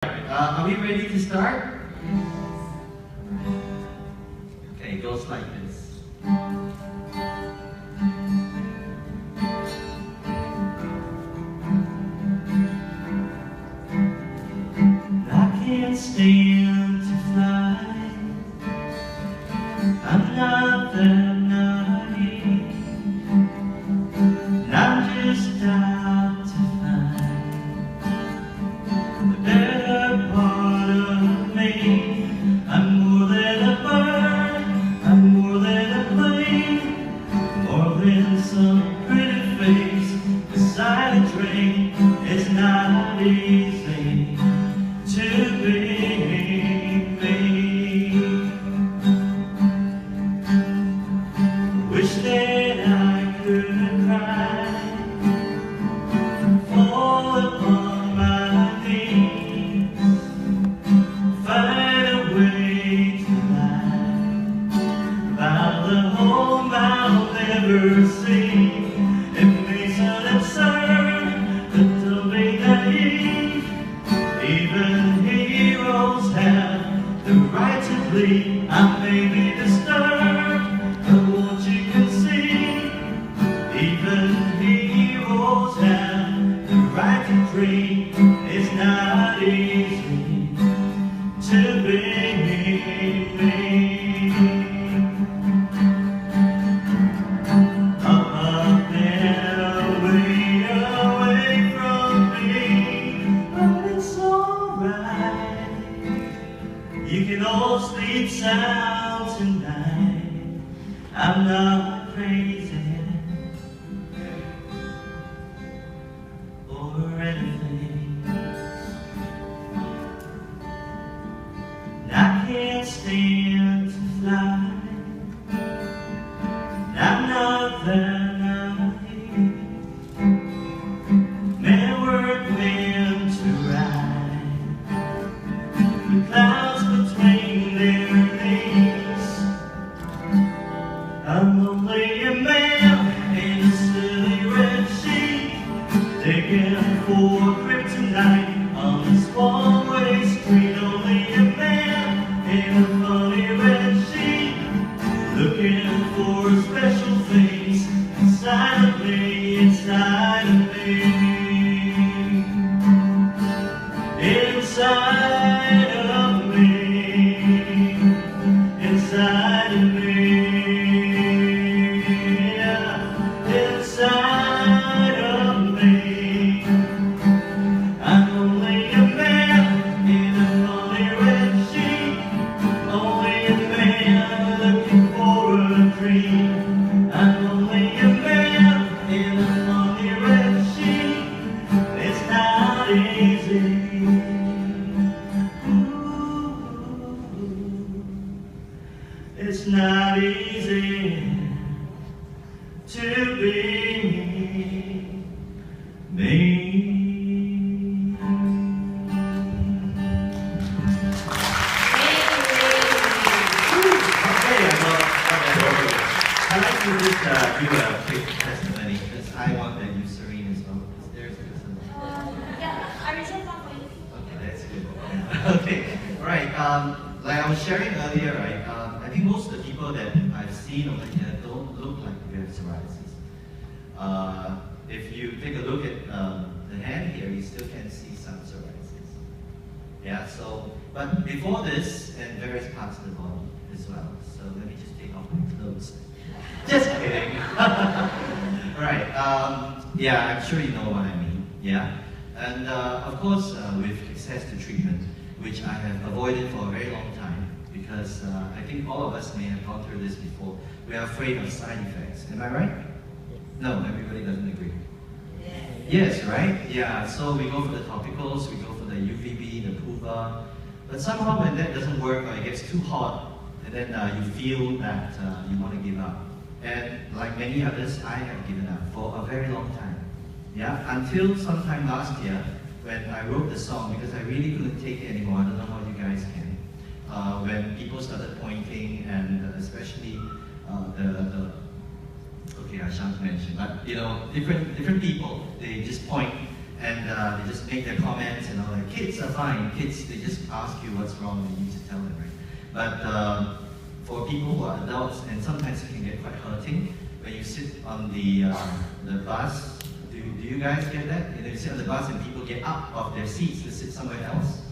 Are we ready to start? Okay, it goes like this. I can't stand to fly. I'm not that naughty. And I'm just out to find the better part of me. I'm more than a bird, I'm more than a plane, more than some pretty face beside a train. It's not easy to be me. Wish that I could cry, fall upon my knees, find a way to lie about the home I'll never see. It may sound absurd, but don't be naive. Even heroes have the right to bleed. I may be disturbed, but won't you concede? Even heroes have the right to dream. It's not easy to be me. Up and away from me, but it's alright. You can all sleep sound tonight. I'm not crazy or anything. And I can't stand to fly. And I'm not that naive. Men were meant to ride with clouds between their knees. I'm only a man in a silly red sheet, digging for kryptonite on this one-way street. Only a man in a funny red sheet, looking for special things inside of me, inside of me. Inside of me, inside of me, inside of me. I'm only a man in a funny red sheet, only a man looking for a dream. I'm only a man in a funny red sheet. It's not easy. It's not easy to be me. I'd like to just do a quick testimony because I want to use Serene as well. Is there a testimony? Yeah, I reserved that for you. Okay, that's good. Okay, all right. Like I was sharing earlier, right? I think most of the people that I've seen over here don't look like they have psoriasis. If you take a look at the hand here, you still can see some psoriasis. Yeah. So, but before this, and various parts of the body as well. So let me just take off my clothes. Just kidding. All right. Yeah, I'm sure you know what I mean. Yeah. And of course, with access to treatment, which I have avoided for a very long time, because I think all of us may have gone through this before. We are afraid of side effects. Am I right? No, everybody doesn't agree. Yes, right? Yeah, so we go for the topicals, we go for the UVB, the PUVA, but somehow when that doesn't work or it gets too hot, and then you feel that you want to give up. And like many others, I have given up for a very long time. Yeah, until sometime last year, when I wrote the song, because I really couldn't take it anymore. I don't know how you guys can. When people started pointing, and especially okay, I shan't mention, but you know, different people, they just point and they just make their comments and all that. Kids are fine. Kids, they just ask you what's wrong and you need to tell them, right? But for people who are adults, and sometimes it can get quite hurting when you sit on the bus. Do you guys get that? You know, you sit on the bus and people get up off their seats to sit somewhere else.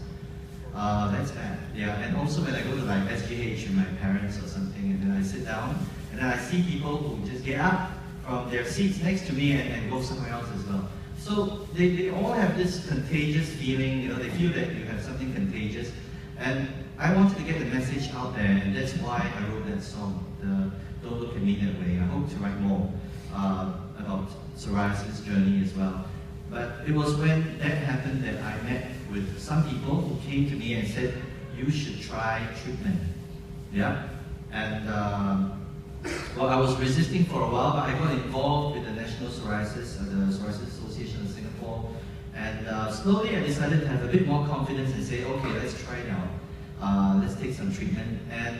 That's bad. Yeah, and also when I go to like SGH with my parents or something, and then I sit down, and then I see people who just get up from their seats next to me and go somewhere else as well. So they all have this contagious feeling, you know, they feel that you have something contagious. And I wanted to get the message out there, and that's why I wrote that song, Don't Look at Me That Way. I hope to write more about psoriasis journey as well. But it was when that happened that I met with some people who came to me and said, you should try treatment. Yeah? And well, I was resisting for a while, but I got involved with the National Psoriasis, the Psoriasis Association of Singapore, and slowly I decided to have a bit more confidence and say, okay, let's try it out. Let's take some treatment. And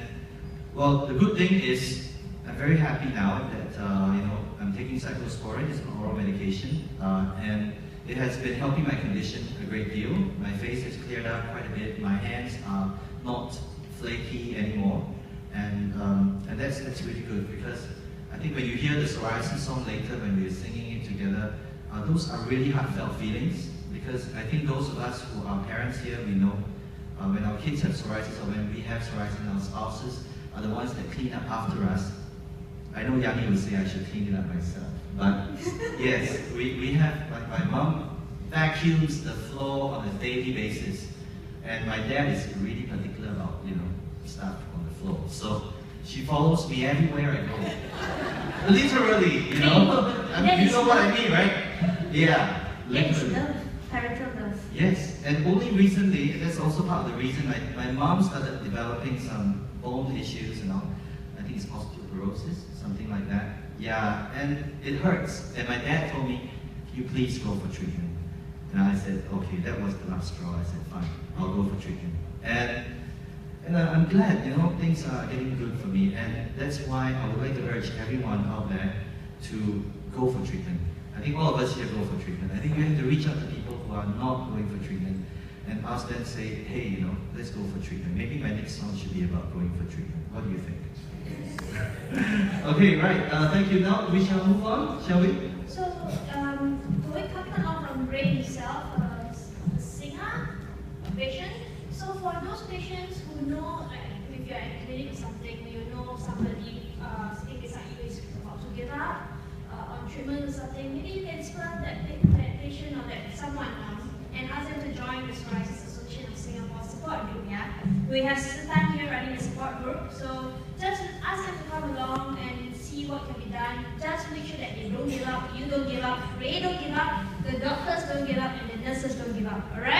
well, the good thing is, I'm very happy now that you know, I'm taking cyclosporin, it's an oral medication, and it has been helping my condition a great deal. My face has cleared up quite a bit. My hands are not flaky anymore, and that's really good, because I think when you hear the psoriasis song later, when we're singing it together, those are really heartfelt feelings, because I think those of us who are parents here, we know when our kids have psoriasis or when we have psoriasis and our spouses are the ones that clean up after us. I know Yanni would say I should clean it up myself, but yes, we have, like my mom vacuums the floor on a daily basis, and my dad is really particular about, you know, stuff on the floor. So she follows me everywhere I go. Literally, you know? I mean, you know what I mean, right? Yeah, literally. Love, parental love. Yes, and only recently, that's also part of the reason, my mom started developing some bone issues and all. I think it's osteoporosis, something like that. Yeah, and it hurts. And my dad told me, can you please go for treatment? And I said, okay, that was the last straw. I said, fine, I'll go for treatment. And I'm glad, you know, things are getting good for me. And that's why I would like to urge everyone out there to go for treatment. I think all of us here go for treatment. I think we have to reach out to people who are not going for treatment and ask them, say, hey, you know, let's go for treatment. Maybe my next song should be about going for treatment. What do you think? Okay, right. Thank you. Now we shall move on, shall we? So, going coming along from Ray himself, a singer, a patient. So for those patients who know, like, if you're at a clinic or something, you know somebody sitting beside you is about to give up on treatment or something, maybe you can spur that patient or that someone on and ask them to join the Psoriasis Association of Singapore support group. Yeah, we have Satan here running the support group, so just ask them to come along and see what can be done. Just make sure that they don't give up, you don't give up, Ray don't give up, the doctors don't give up, and the nurses don't give up. Alright?